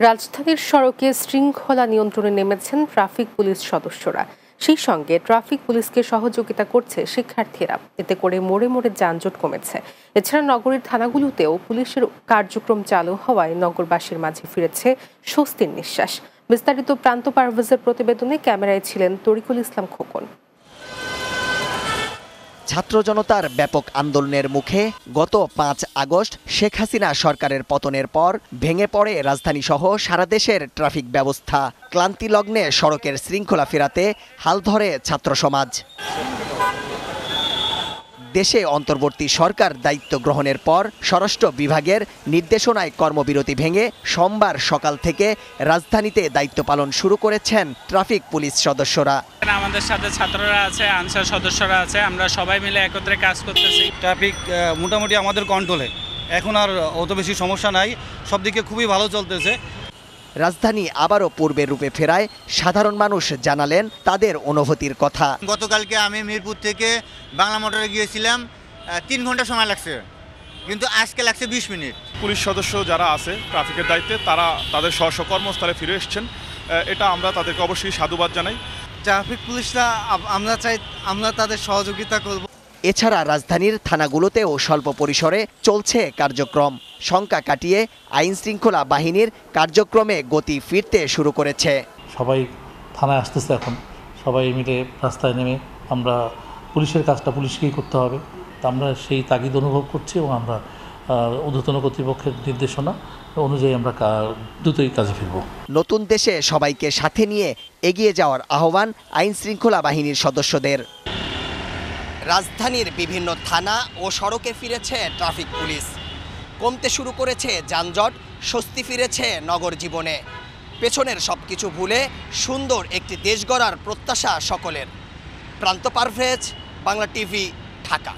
রাজধানীর সড়কে শৃঙ্খলা নিয়ন্ত্রণে নেমেছেন ট্রাফিক পুলিশ সদস্যরা। সেই সঙ্গে ট্রাফিক পুলিশকে সহযোগিতা করছে শিক্ষার্থীরা। এতে করে মোড়ে মোড়ে যানজট কমেছে। এছাড়া নগরীর থানাগুলোতেও পুলিশের কার্যক্রম চালু হওয়ায় নগরবাসীর মাঝে ফিরেছে স্বস্তির নিঃশ্বাস। বিস্তারিত প্রান্ত পারভেজের প্রতিবেদনে ক্যামেরায় ছিলেন তরিকুল ইসলাম খোকন। ছাত্র জনতার ব্যাপক আন্দোলনের মুখে গত ৫ আগস্ট শেখ হাসিনা সরকারের পতনের পর ভেঙে পড়ে রাজধানী সহ সারা দেশের ট্রাফিক ব্যবস্থা। ক্লান্তি লগ্নে সড়কের শৃঙ্খলা ফেরাতে হাল ধরে ছাত্র সমাজ। দেশে অন্তর্বর্তী সরকার দায়িত্ব গ্রহণের পর স্বরাষ্ট্র বিভাগের নির্দেশনায় কর্মবিরতি ভেঙে সোমবার সকাল থেকে রাজধানীতে দায়িত্ব পালন শুরু করেছেন ট্রাফিক পুলিশ সদস্যরা। আমাদের সাথে ছাত্ররা আছে, আনসার সদস্যরা আছে, আমরা সবাই মিলে একত্রে কাজ করতেছি। ট্রাফিক মোটামুটি আমাদের কন্ট্রোলে, এখন আর অত বেশি সমস্যা নাই, সব দিকে খুবই ভালো চলতেছে। রাজধানী আবারও পূর্বের রূপে ফেরায় সাধারণ মানুষ জানালেন তাদের অনুভূতির কথা। গতকালকে আমি মিরপুর থেকে বাংলা মোটরে গিয়েছিলাম, 3 ঘন্টা সময় লাগছে, কিন্তু আজকে লাগছে 20 মিনিট। পুলিশ সদস্য যারা আছে ট্রাফিকের দায়িত্বে, তারা তাদের স্ব কর্মস্থলে ফিরে এসেছেন, এটা আমরা তাদেরকে অবশ্যই সাধুবাদ জানাই। ট্রাফিক পুলিশরা আমরা তাদের সহযোগিতা করব। এছাড়া রাজধানীর থানাগুলোতেও স্বল্প পরিসরে চলছে কার্যক্রম। শঙ্কা কাটিয়ে আইন শৃঙ্খলা বাহিনীর কার্যক্রমে গতি ফিরতে শুরু করেছে। সবাই থানায় আসতেছে, এখন সবাই মিলে রাস্তায় নেমে আমরা পুলিশের কাজটা পুলিশকেই করতে হবে, তা আমরা সেই তাগিদ অনুভব করছি এবং আমরা ঊর্ধ্বতন কর্তৃপক্ষের নির্দেশনা অনুযায়ী আমরা দ্রুতই কাজে ফিরব। নতুন দেশে সবাইকে সাথে নিয়ে এগিয়ে যাওয়ার আহ্বান আইন শৃঙ্খলা বাহিনীর সদস্যদের। রাজধানীর বিভিন্ন থানা ও সড়কে ফিরেছে ট্রাফিক পুলিশ। কমতে শুরু করেছে যানজট, স্বস্তি ফিরেছে নগর জীবনে। পেছনের সবকিছু ভুলে সুন্দর একটি দেশ গড়ার প্রত্যাশা সকলের। প্রান্ত পারভেজ, বাংলা টিভি, ঢাকা।